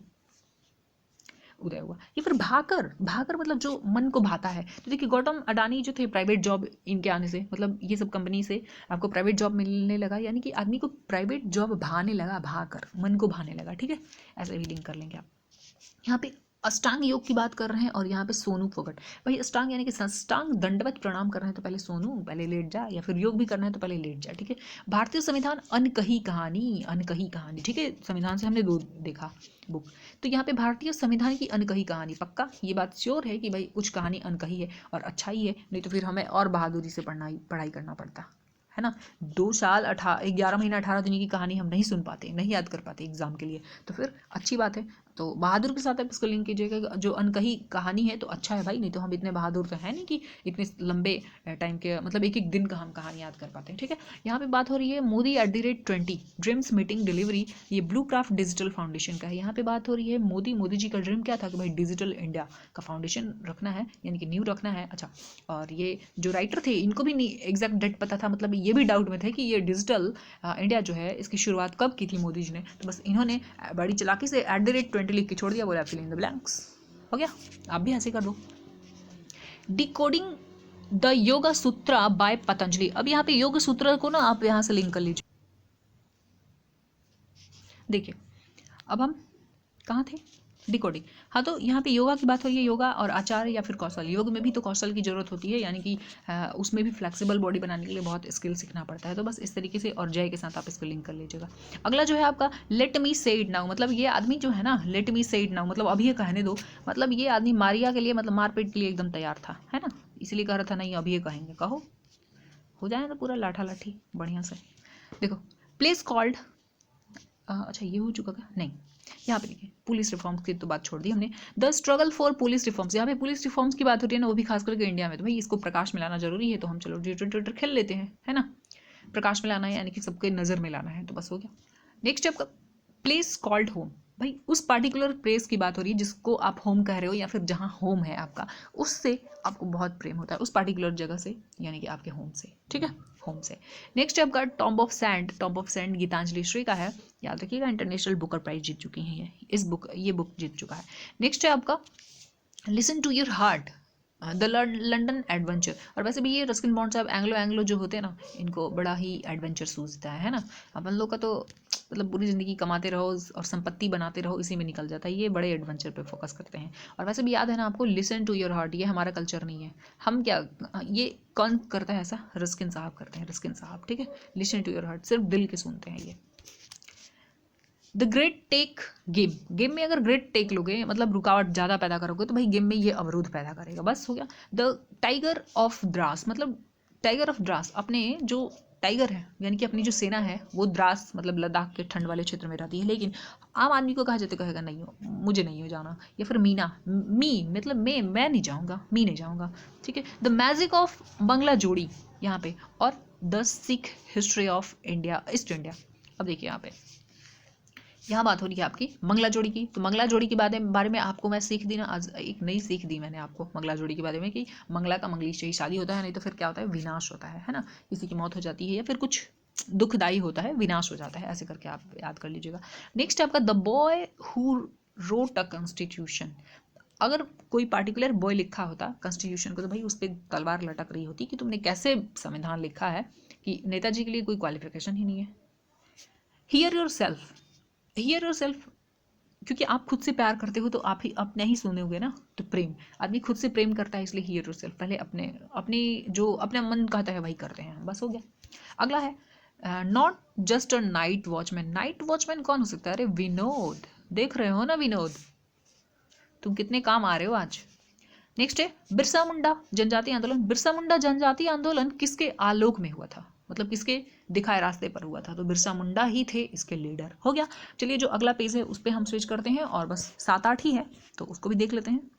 Speaker 1: उदय हुआ। या फिर भाकर, भाकर मतलब जो मन को भाता है। तो देखिए, गौतम अडानी जो थे, प्राइवेट जॉब इनके आने से, मतलब ये सब कंपनी से आपको प्राइवेट जॉब मिलने लगा, यानी कि आदमी को प्राइवेट जॉब भाने लगा, भाकर मन को भाने लगा, ठीक है। ऐसे भी लिंक कर लेंगे आप। यहाँ पे अष्टांग योग की बात कर रहे हैं, और यहाँ पे सोनू फोगट। भाई अष्टांग यानी कि साष्टांग दंडवत प्रणाम कर रहे हैं, तो पहले सोनू, पहले लेट जा, या फिर योग भी करना है तो पहले लेट जा, ठीक है। भारतीय संविधान अनकही कहानी, ठीक है। संविधान से हमने दो देखा बुक, तो यहाँ पे भारतीय संविधान की अनकही कहानी, पक्का ये बात श्योर है कि भाई कुछ कहानी अनकही है, और अच्छा ही है, नहीं तो फिर हमें और बहादुरी से पढ़ाई करना पड़ता है ना। 2 साल 11 महीना 18 दिन की कहानी हम नहीं सुन पाते, नहीं याद कर पाते एग्जाम के लिए, तो फिर अच्छी बात है, तो बहादुर के साथ आप इसको लिंक कीजिएगा। जो अनकही कहानी है तो अच्छा है भाई, नहीं तो हम इतने बहादुर तो हैं नहीं कि इतने लंबे टाइम के मतलब एक एक दिन का हम कहानी याद कर पाते हैं। ठीक है, यहाँ पे बात हो रही है मोदी @20 ड्रीम्स मीटिंग डिलीवरी, ये ब्लू क्राफ्ट डिजिटल फाउंडेशन का है। यहाँ पे बात हो रही है मोदी जी का ड्रीम क्या था कि भाई डिजिटल इंडिया का फाउंडेशन रखना है, यानी कि न्यू रखना है। अच्छा, और ये जो राइटर थे इनको भी नहीं एग्जैक्ट डेट पता था, मतलब ये भी डाउट में थे कि ये डिजिटल इंडिया जो है इसकी शुरुआत कब की थी मोदी जी ने। तो बस इन्होंने बड़ी चालाकी से @20 लिख के छोड़ दिया, बोला फिल इन द ब्लैंक्स, हो गया। आप भी ऐसे कर दो। Decoding the yoga sutra by Patanjali. अब यहाँ पे योग सूत्र को ना आप यहाँ से लिंक कर लीजिए। देखिए अब हम कहाँ थे, डिकोडिंग। हाँ, तो यहाँ पे योगा की बात हो रही है, योगा और आचार या फिर कौशल। योग में भी तो कौशल की जरूरत होती है, यानी कि उसमें भी फ्लेक्सिबल बॉडी बनाने के लिए बहुत स्किल सीखना पड़ता है। तो बस इस तरीके से और जय के साथ आप इसको लिंक कर लीजिएगा। अगला जो है आपका लेट मी से इट नाउ, मतलब ये आदमी जो है ना, लेट मी से इट नाउ मतलब अभी ये कहने दो, मतलब ये आदमी मारिया के लिए मतलब मारपीट के लिए एकदम तैयार था, है ना, इसलिए कह रहा था नहीं अभी ये कहेंगे, कहो, हो जाएगा पूरा लाठा लाठी बढ़िया से। देखो प्लेस कॉल्ड, अच्छा ये हो चुका क्या, नहीं, यहाँ पे देखिए पुलिस रिफॉर्म्स की तो बात छोड़ दी हमने। The struggle for police reforms, यहाँ पे पुलिस रिफॉर्म्स की बात हो रही है ना, वो भी खास करके इंडिया में। तो भाई इसको प्रकाश में लाना जरूरी है, तो हम चलो ट्विटर खेल लेते हैं, है ना, प्रकाश में लाना है यानी कि सबके नज़र में लाना है, तो बस हो गया। नेक्स्ट आपका प्लेस कॉल्ड होम, भाई उस पार्टिकुलर प्लेस की बात हो रही है जिसको आप होम कह रहे हो, या फिर जहाँ होम है आपका, उससे आपको बहुत प्रेम होता है, उस पार्टिकुलर जगह से, यानी कि आपके होम से। ठीक है, होम से। नेक्स्ट है आपका tomb of sand, tomb of sand Geetanjali Shree का है, याद रखिएगा, इंटरनेशनल बुकर प्राइज जीत चुकी हैं ये बुक जीत चुका है। नेक्स्ट है आपका listen to your heart, the London adventure. और वैसे भी ये रस्किन बॉन्ड साहब एंग्लो जो होते हैं ना, इनको बड़ा ही एडवेंचर सूझता है ना। अपन लोग का तो मतलब पूरी ज़िंदगी कमाते रहो और संपत्ति बनाते रहो, इसी में निकल जाता है, ये बड़े एडवेंचर पे फोकस करते हैं। और वैसे भी याद है ना आपको, लिसन टू योर हार्ट, ये हमारा कल्चर नहीं है। हम क्या, ये कौन करता है ऐसा, रस्किन साहब करते हैं, रस्किन साहब। ठीक है, लिसन टू योर हार्ट, सिर्फ दिल के सुनते हैं ये। The great tech game, game में अगर ग्रेट टेक लोगे मतलब रुकावट ज़्यादा पैदा करोगे, तो भाई गेम में ये अवरोध पैदा करेगा, बस हो गया। द टाइगर ऑफ द्रास, मतलब टाइगर ऑफ द्रास, अपने जो टाइगर है यानी कि अपनी जो सेना है वो द्रास मतलब लद्दाख के ठंड वाले क्षेत्र में रहती है, लेकिन आम आदमी को कहा जाता, कहेगा नहीं हो, मुझे नहीं हो जाना, या फिर मीना, मी मतलब मैं नहीं जाऊँगा, मी नहीं जाऊँगा। ठीक है, द मैजिक ऑफ बंगला जोड़ी यहाँ पे, और the Sikh history of India, east India. अब देखिए यहाँ बात हो रही है आपकी मंगला जोड़ी की। तो मंगला जोड़ी के बारे में आपको मैं सीख दी ना, आज एक नई सीख दी मैंने आपको मंगला जोड़ी के बारे में, कि मंगला का मंगली से ही शादी होता है, नहीं तो फिर क्या होता है, विनाश होता है ना, किसी की मौत हो जाती है या फिर कुछ दुखदाई होता है, विनाश हो जाता है, ऐसे करके आप याद कर लीजिएगा। नेक्स्ट आपका the boy who wrote a constitution. अगर कोई पार्टिकुलर बॉय लिखा होता कॉन्स्टिट्यूशन को, तो भाई उस पर तलवार लटक रही होती कि तुमने कैसे संविधान लिखा है, कि नेताजी के लिए कोई क्वालिफिकेशन ही नहीं है। Here your self, here your self, क्योंकि आप खुद से प्यार करते हो तो आप ही अपने ही सुनोगे ना, तो प्रेम, आदमी खुद से प्रेम करता है, इसलिए हियर योर सेल्फ, पहले अपने अपनी जो अपना मन कहता है वही करते हैं, बस हो गया। अगला है not just a night watchman. Night watchman कौन हो सकता है, अरे विनोद, देख रहे हो ना विनोद, तुम कितने काम आ रहे हो आज। नेक्स्ट है बिरसा मुंडा जनजातीय आंदोलन। बिरसा मुंडा जनजातीय आंदोलन किसके आलोक में हुआ था, मतलब किसके दिखाए रास्ते पर हुआ था, तो बिरसा मुंडा ही थे इसके लीडर, हो गया। चलिए जो अगला पेज है उस पर हम स्विच करते हैं, और बस 7-8 ही है तो उसको भी देख लेते हैं।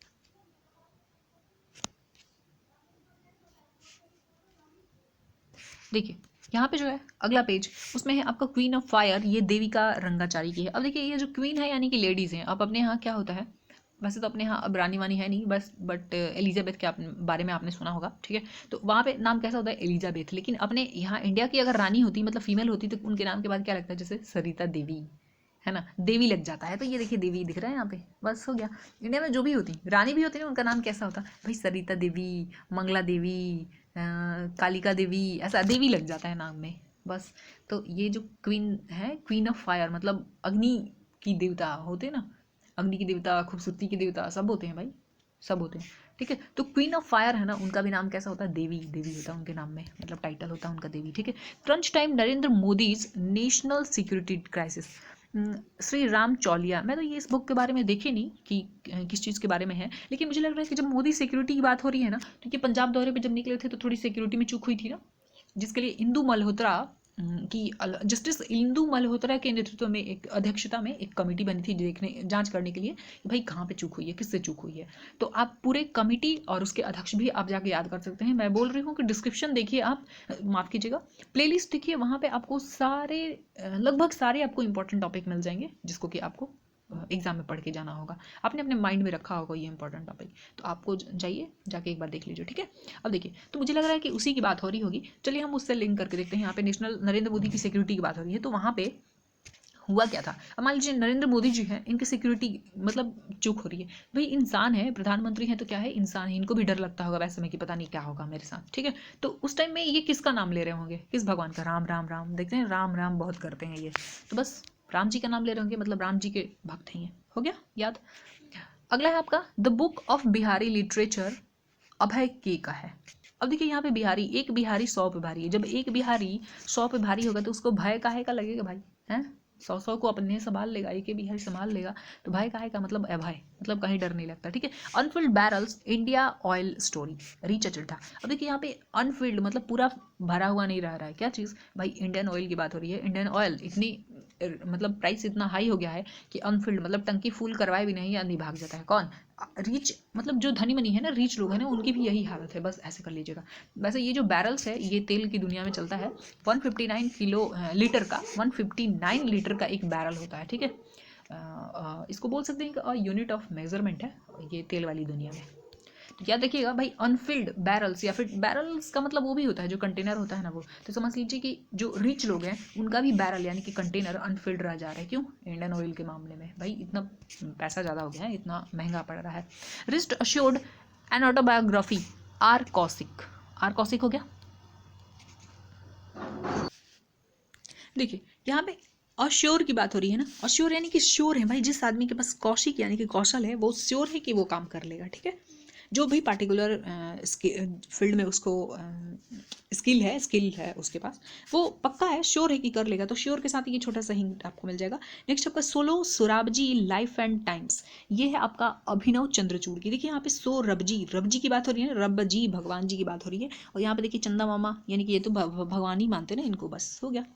Speaker 1: देखिए यहाँ पे जो है अगला पेज, उसमें है आपका क्वीन ऑफ फायर, ये देविका रंगाचारी की है। अब देखिए ये जो क्वीन है यानी कि लेडीज़ हैं, अब अपने यहाँ क्या होता है, वैसे तो अपने यहाँ अब रानी वानी है नहीं बस, बट एलिजाबेथ के बारे में आपने सुना होगा, ठीक है, तो वहाँ पे नाम कैसा होता है, एलिजाबेथ। लेकिन अपने यहाँ इंडिया की अगर रानी होती मतलब फीमेल होती, तो उनके नाम के बाद क्या लगता है, जैसे सरिता देवी, है ना, देवी लग जाता है। तो ये देखिए देवी दिख रहा है यहाँ पे, बस हो गया। इंडिया में जो भी होती रानी भी होती है उनका नाम कैसा होता भाई, सरिता देवी, मंगला देवी, कालिका देवी, ऐसा देवी लग जाता है नाम में, बस। तो ये जो क्वीन है, क्वीन ऑफ फायर मतलब अग्नि की देवता होते हैं ना, अग्नि की देवता, खूबसूरती की देवता, सब होते हैं भाई, सब होते हैं, ठीक है। तो क्वीन ऑफ फायर है ना, उनका भी नाम कैसा होता है, देवी, देवी होता है उनके नाम में, मतलब टाइटल होता है उनका देवी, ठीक है। Crunch time Narendra Modi's national security crisis, Shri Ram Chauliya. मैं तो ये इस बुक के बारे में देखी नहीं कि किस चीज़ के बारे में है, लेकिन मुझे लग रहा है कि जब मोदी सिक्योरिटी की बात हो रही है ना, क्योंकि पंजाब दौरे पे जब निकले थे तो थोड़ी सिक्योरिटी में चूक हुई थी ना, जिसके लिए इंदु मल्होत्रा कि जस्टिस इंदु मल्होत्रा के नेतृत्व में एक अध्यक्षता में एक कमेटी बनी थी देखने जांच करने के लिए कि भाई कहाँ पे चूक हुई है, किससे चूक हुई है। तो आप पूरे कमेटी और उसके अध्यक्ष भी आप जाके याद कर सकते हैं। मैं बोल रही हूँ कि डिस्क्रिप्शन देखिए आप, माफ़ कीजिएगा, प्लेलिस्ट देखिए, वहाँ पे आपको सारे लगभग सारे आपको इंपॉर्टेंट टॉपिक मिल जाएंगे जिसको कि आपको एग्जाम में पढ़ के जाना होगा। आपने अपने माइंड में रखा होगा ये इंपॉर्टेंट टॉपिक, तो आपको जाइए जाके एक बार देख लीजिए, ठीक है। अब देखिए, तो मुझे लग रहा है कि उसी की बात हो रही होगी, चलिए हम उससे लिंक करके देखते हैं। यहाँ पे नेशनल नरेंद्र मोदी की सिक्योरिटी की बात हो रही है, तो वहाँ पे हुआ क्या था। अब मान लीजिए नरेंद्र मोदी जी हैं, इनकी सिक्योरिटी मतलब चूक हो रही है। भाई इंसान है, प्रधानमंत्री हैं, तो क्या है, इंसान है, इनको भी डर लगता होगा वैसे में कि पता नहीं क्या होगा मेरे साथ, ठीक है। तो उस टाइम में ये किसका नाम ले रहे होंगे, किस भगवान का, राम राम राम, देखते हैं राम राम बहुत करते हैं ये, तो बस राम जी का नाम ले रहे होंगे, मतलब राम जी के भक्त हैं ये, हो गया याद। अगला है आपका the book of Bihari literature Abhay K का है। अब देखिए यहाँ पे बिहारी, एक बिहारी 100 पे भारी है। जब एक बिहारी 100 पे भारी होगा तो उसको भय काहे का लगेगा भाई, हैं। 100 को अपने संभाल लेगा, एक ही बिहारी संभाल लेगा, तो भय काहे का मतलब अभय, मतलब कहीं डर नहीं लगता, ठीक है। Anfield barrels India oil story Richa चिट्ठा। अब देखिए यहाँ पे अनफिल्ड मतलब पूरा भरा हुआ नहीं रह रहा है, क्या चीज़ भाई, इंडियन ऑयल की बात हो रही है। इंडियन ऑयल इतनी मतलब प्राइस इतना हाई हो गया है कि अनफिल्ड मतलब टंकी फुल करवाए भी नहीं आदमी भाग जाता है। कौन, रीच मतलब जो धनी मनी है ना, रीच लोग हैं ना, उनकी भी यही हालत है, बस ऐसे कर लीजिएगा। वैसे ये जो बैरल्स है ये तेल की दुनिया में चलता है, 159 किलो लीटर का, 159 लीटर का एक बैरल होता है, ठीक है। इसको बोल सकते हैं कि यूनिट ऑफ मेजरमेंट है ये तेल वाली दुनिया में। तो क्या देखिएगा भाई, अनफिल्ड बैरल्स, या फिर बैरल्स का मतलब वो भी होता है जो कंटेनर होता है ना वो, तो समझ लीजिए कि जो रिच लोग हैं उनका भी बैरल यानी कि कंटेनर अनफिल्ड रह जा रहा है। क्यों, इंडियन ऑयल के मामले में भाई इतना पैसा ज़्यादा हो गया है, इतना महंगा पड़ रहा है। Wrist assured an autobiography R Kaushik, R Kaushik हो गया। देखिए यहाँ पे अश्योर की बात हो रही है ना, अश्योर यानी कि श्योर है भाई, जिस आदमी के पास कौशिक यानी कि कौशल है वो श्योर है कि वो काम कर लेगा, ठीक है। जो भी पार्टिकुलर फील्ड में उसको स्किल है उसके पास, वो पक्का है, श्योर है कि कर लेगा। तो श्योर के साथ ये छोटा सा हिंट आपको मिल जाएगा। नेक्स्ट आपका Soli Sorabjee life and times, ये है आपका अभिनव चंद्रचूड़ की। देखिए यहाँ पे सो रबजी, रबजी की बात हो रही है ना, रब जी भगवान जी की बात हो रही है। और यहाँ पे देखिए चंदा मामा यानी कि ये तो भगवान ही मानते हैं ना इनको, बस हो गया।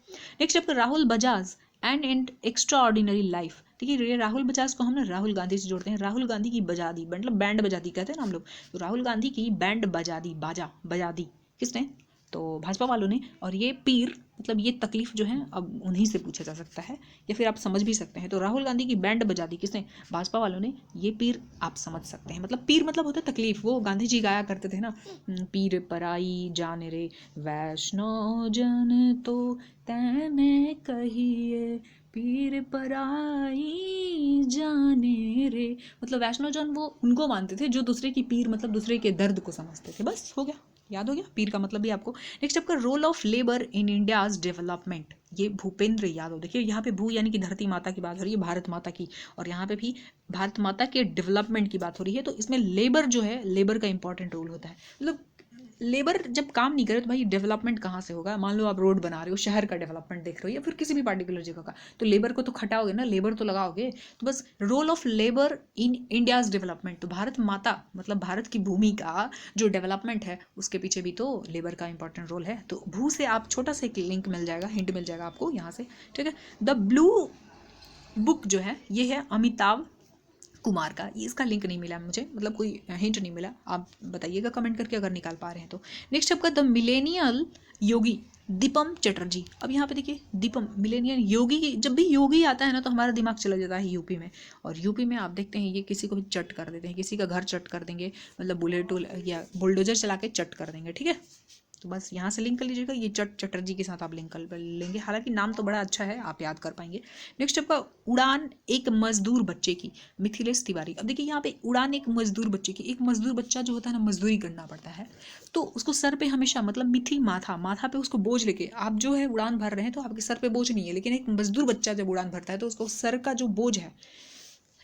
Speaker 1: नेक्स्ट आपका Rahul Bajaj and extra ordinary life. देखिए राहुल बजाज को हम ना राहुल गांधी से जोड़ते हैं, राहुल गांधी की बजादी मतलब बैंड बजादी कहते हैं ना हम लोग, तो राहुल गांधी की बैंड बजादी, बाजा बजादी किसने, तो भाजपा वालों ने। और ये पीर मतलब ये तकलीफ जो है अब उन्हीं से पूछा जा सकता है, या फिर आप समझ भी सकते हैं। तो राहुल गांधी की बैंड बजा दी किसने, भाजपा वालों ने, ये पीर आप समझ सकते हैं। मतलब पीर मतलब होता है तकलीफ, वो गांधी जी गाया करते थे ना, पीर पराई जान रे वैष्णो जन तो तैने कहिए, पीर पराई जाने रे, मतलब वैष्णो जन वो उनको मानते थे जो दूसरे की पीर मतलब दूसरे के दर्द को समझते थे। बस हो गया, याद हो गया पीर का मतलब भी आपको। नेक्स्ट आपका role of labour in India's development, ये भूपेंद्र यादव। देखिए यहाँ पे भू यानी कि धरती माता की बात हो रही है, भारत माता की, और यहाँ पे भी भारत माता के डेवलपमेंट की बात हो रही है। तो इसमें लेबर जो है, लेबर का इंपॉर्टेंट रोल होता है। मतलब लेबर जब काम नहीं करे तो भाई डेवलपमेंट कहाँ से होगा। मान लो आप रोड बना रहे हो, शहर का डेवलपमेंट देख रहे हो या फिर किसी भी पार्टिकुलर जगह का, तो लेबर को तो खटाओगे ना, लेबर तो लगाओगे। तो बस role of labour in India's development, तो भारत माता मतलब भारत की भूमि का जो डेवलपमेंट है उसके पीछे भी तो लेबर का इंपॉर्टेंट रोल है। तो भू से आप छोटा सा एक लिंक मिल जाएगा, हिंट मिल जाएगा आपको यहाँ से, ठीक है। द ब्लू बुक जो है ये है अमिताभ कुमार का, ये इसका लिंक नहीं मिला मुझे, मतलब कोई हिंट नहीं मिला, आप बताइएगा कमेंट करके अगर निकाल पा रहे हैं तो। नेक्स्ट आपका द मिलेनियल योगी दीपम चटर्जी। अब यहाँ पे देखिए दीपम मिलेनियल योगी, जब भी योगी आता है ना तो हमारा दिमाग चला जाता है यूपी में, और यूपी में आप देखते हैं ये किसी को भी चट कर देते हैं, किसी का घर चट कर देंगे, मतलब बुलेट या बुलडोजर चला के चट कर देंगे, ठीक है। तो बस यहाँ से लिंक कर लीजिएगा, ये चटर्जी के साथ आप लिंक कर लेंगे, हालांकि नाम तो बड़ा अच्छा है, आप याद कर पाएंगे। नेक्स्ट आपका उड़ान एक मजदूर बच्चे की, मिथिलेश तिवारी। अब देखिए यहाँ पे उड़ान एक मजदूर बच्चे की, एक मजदूर बच्चा जो होता है ना मजदूरी करना पड़ता है, तो उसको सर पे हमेशा मतलब मिथि माथा, माथा पे उसको बोझ लेके आप जो है उड़ान भर रहे हैं, तो आपके सर पे बोझ नहीं है, लेकिन एक मजदूर बच्चा जब उड़ान भरता है तो उसको सर का जो बोझ है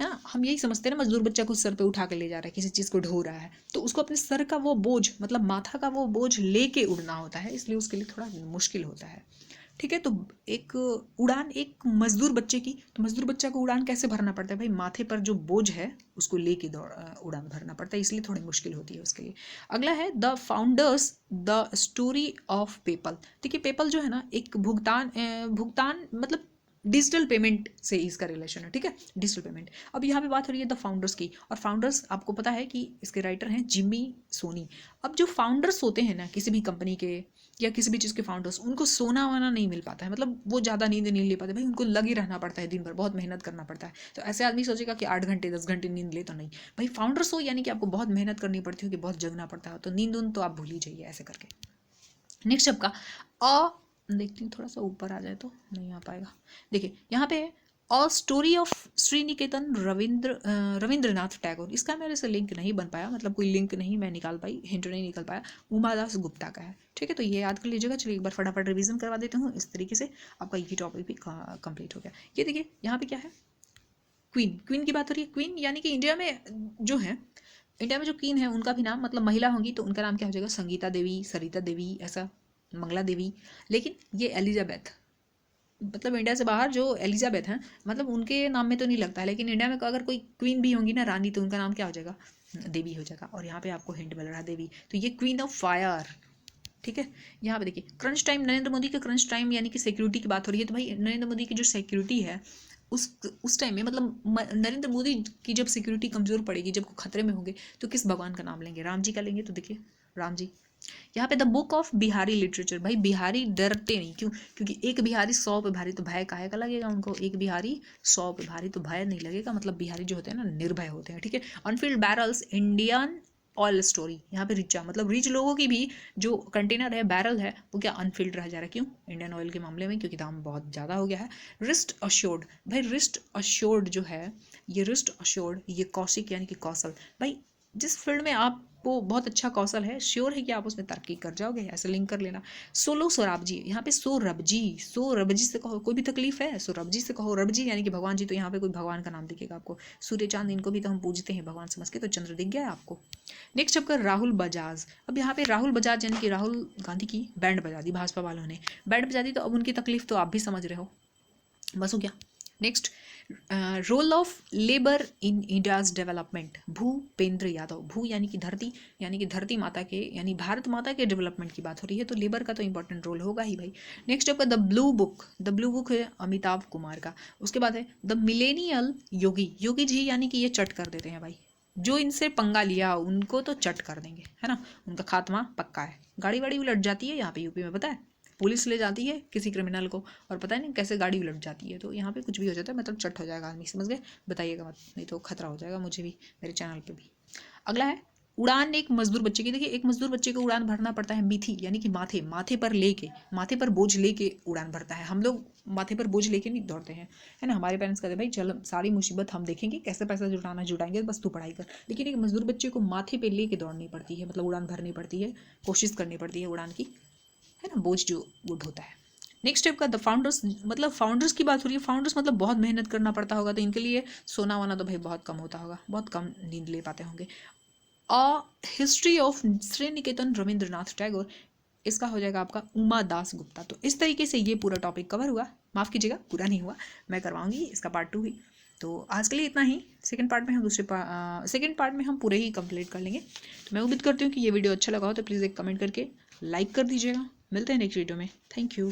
Speaker 1: ना, हम यही समझते हैं ना, मजदूर बच्चा को सर पे उठा के ले जा रहा है, किसी चीज़ को ढो रहा है, तो उसको अपने सर का वो बोझ मतलब माथा का वो बोझ लेके उड़ना होता है, इसलिए उसके लिए थोड़ा मुश्किल होता है। ठीक है। तो एक उड़ान एक मजदूर बच्चे की, तो मजदूर बच्चा को उड़ान कैसे भरना पड़ता है भाई, माथे पर जो बोझ है उसको लेके उड़ान भरना पड़ता है, इसलिए थोड़ी मुश्किल होती है उसके लिए। अगला है the founders the story of PayPal. देखिए पेपल जो है ना एक भुगतान मतलब डिजिटल पेमेंट से इसका रिलेशन है, ठीक है, डिजिटल पेमेंट। अब यहाँ पे बात हो रही है द फाउंडर्स की, और फाउंडर्स आपको पता है कि इसके राइटर हैं जिमी सोनी। अब जो फाउंडर्स होते हैं ना किसी भी कंपनी के या किसी भी चीज़ के फाउंडर्स, उनको सोना वाना नहीं मिल पाता है, मतलब वो ज़्यादा नींद नहीं ले पाते भाई, उनको लगे रहना पड़ता है दिन भर, बहुत मेहनत करना पड़ता है। तो ऐसे आदमी सोचेगा कि 8 घंटे 10 घंटे नींद ले, तो नहीं भाई, फाउंडर्स हो यानी कि आपको बहुत मेहनत करनी पड़ती होगी, बहुत जगना पड़ता है, तो नींद उन तो आप भूल ही जाइए ऐसे करके। नेक्स्ट आपका अ देखती हूँ थोड़ा सा ऊपर आ जाए तो नहीं आ पाएगा। देखिए यहाँ पे a story of Sriniketan Rabindranath Tagore, इसका मेरे से लिंक नहीं बन पाया, मतलब कोई लिंक नहीं मैं निकाल पाई, हिंट नहीं निकाल पाया, उमादास गुप्ता का है, ठीक है। तो ये याद कर लीजिएगा। चलिए एक बार फटाफट रिवीजन करवा देती हूँ, इस तरीके से आपका ये टॉपिक भी कंप्लीट हो गया। ये देखिए यहाँ पे क्या है, क्वीन, क्वीन की बात हो रही है। क्वीन यानी कि इंडिया में जो है, इंडिया में जो क्वीन है उनका भी नाम, मतलब महिला होंगी तो उनका नाम क्या हो जाएगा, संगीता देवी, सरिता देवी, ऐसा, मंगला देवी। लेकिन ये एलिजाबेथ, मतलब इंडिया से बाहर जो एलिजाबेथ हैं, मतलब उनके नाम में तो नहीं लगता है, लेकिन इंडिया में अगर कोई क्वीन भी होंगी ना, रानी, तो उनका नाम क्या हो जाएगा, देवी हो जाएगा। और यहाँ पे आपको हिंट मिल रहा है देवी, तो ये क्वीन ऑफ फायर, ठीक है। यहाँ पे देखिए क्रंच टाइम, नरेंद्र मोदी के क्रंच टाइम यानी कि सिक्योरिटी की बात हो रही है, तो भाई नरेंद्र मोदी की जो सिक्योरिटी है उस टाइम में, मतलब नरेंद्र मोदी की जब सिक्योरिटी कमज़ोर पड़ेगी, जब वो खतरे में होंगे, तो किस भगवान का नाम लेंगे, राम जी का लेंगे। तो देखिए राम जी। यहाँ पे the book of Bihari literature, भाई बिहारी डरते नहीं, क्यों, क्योंकि एक बिहारी 100 पे भारी, तो भय काहे का लगेगा उनको, एक बिहारी 100 पे भारी तो भय नहीं लगेगा, मतलब बिहारी जो होते हैं ना निर्भय होते हैं, ठीक है। Anfield barrels Indian oil story, यहाँ पे रिचा मतलब रिच लोगों की भी जो कंटेनर है, बैरल है, वो क्या अनफिल्ड रह जा रहा है, क्यों, इंडियन ऑयल के मामले में, क्योंकि दाम बहुत ज़्यादा हो गया है। रिस्ट अश्योर्ड, भाई रिस्ट अश्योर्ड जो है, ये रिस्ट अश्योर्ड, ये कौशिक यानी कि कौशल, भाई जिस फील्ड में आपको बहुत अच्छा कौशल है, श्योर है कि आप उसमें तरक्की कर जाओगे, ऐसे लिंक कर लेना। सोलो सोराबजी, यहाँ पे सोरबजी से कहो, कोई भी तकलीफ है सोरबजी से कहो, रबजी यानी कि भगवान जी, तो यहाँ पे कोई भगवान का नाम दिखेगा आपको। सूर्य चांद इनको भी तो हम पूजते हैं भगवान समझ के, तो चंद्र दिख गया है आपको। नेक्स्ट आपका राहुल बजाज। अब यहाँ पे राहुल बजाज यानी कि राहुल गांधी की बैंड बजा दी, भाजपा वालों ने बैंड बजा दी, तो अब उनकी तकलीफ तो आप भी समझ रहे हो, बस हो गया। Next role of labour in India's development, Bhupender Yadav. भू यानी कि धरती माता के, यानी भारत माता के डेवलपमेंट की बात हो रही है, तो लेबर का तो इंपॉर्टेंट रोल होगा ही भाई। नेक्स्ट आपका द ब्लू बुक है अमिताभ कुमार का। उसके बाद है द मिलेनियल योगी, योगी जी यानी कि ये चट कर देते हैं भाई, जो इनसे पंगा लिया उनको तो चट कर देंगे, है ना, उनका खात्मा पक्का है। गाड़ी वाड़ी उलट जाती है यहाँ पे यूपी में, पता है, पुलिस ले जाती है किसी क्रिमिनल को और पता नहीं कैसे गाड़ी उलट जाती है, तो यहाँ पे कुछ भी हो जाता है, मतलब चट हो जाएगा आदमी, समझ गए, बताइएगा मत, नहीं तो खतरा हो जाएगा मुझे भी, मेरे चैनल पे भी। अगला है उड़ान एक मजदूर बच्चे की। देखिए एक मजदूर बच्चे को उड़ान भरना पड़ता है मीठी, यानी कि माथे पर बोझ लेके उड़ान भरता है। हम लोग माथे पर बोझ लेके नहीं दौड़ते हैं, है ना, हमारे पेरेंट्स कहते हैं भाई चल सारी मुसीबत हम देखेंगे, कैसे पैसा जुटाएंगे, बस तू पढ़ाई कर। लेकिन एक मजदूर बच्चे को माथे पे लेके दौड़नी पड़ती है, मतलब उड़ान भरनी पड़ती है, कोशिश करनी पड़ती है उड़ान की, है ना, बोझ जो वो होता है। नेक्स्ट स्टेप का द फाउंडर्स, मतलब फाउंडर्स की बात हो रही है, फाउंडर्स मतलब बहुत मेहनत करना पड़ता होगा, तो इनके लिए सोना वाना तो भाई बहुत कम होता होगा, बहुत कम नींद ले पाते होंगे। अ हिस्ट्री ऑफ श्री निकेतन रविंद्रनाथ टैगोर, इसका हो जाएगा आपका उमा दास गुप्ता। तो इस तरीके से ये पूरा टॉपिक कवर हुआ, माफ़ कीजिएगा पूरा नहीं हुआ, मैं करवाऊंगी इसका पार्ट 2 ही। तो आज के लिए इतना ही, सेकंड पार्ट में हम पूरे ही कंप्लीट कर लेंगे। तो मैं उम्मीद करती हूँ कि ये वीडियो अच्छा लगा हो, तो प्लीज़ एक कमेंट करके लाइक कर दीजिएगा। मिलते हैं नेक्स्ट वीडियो में, थैंक यू।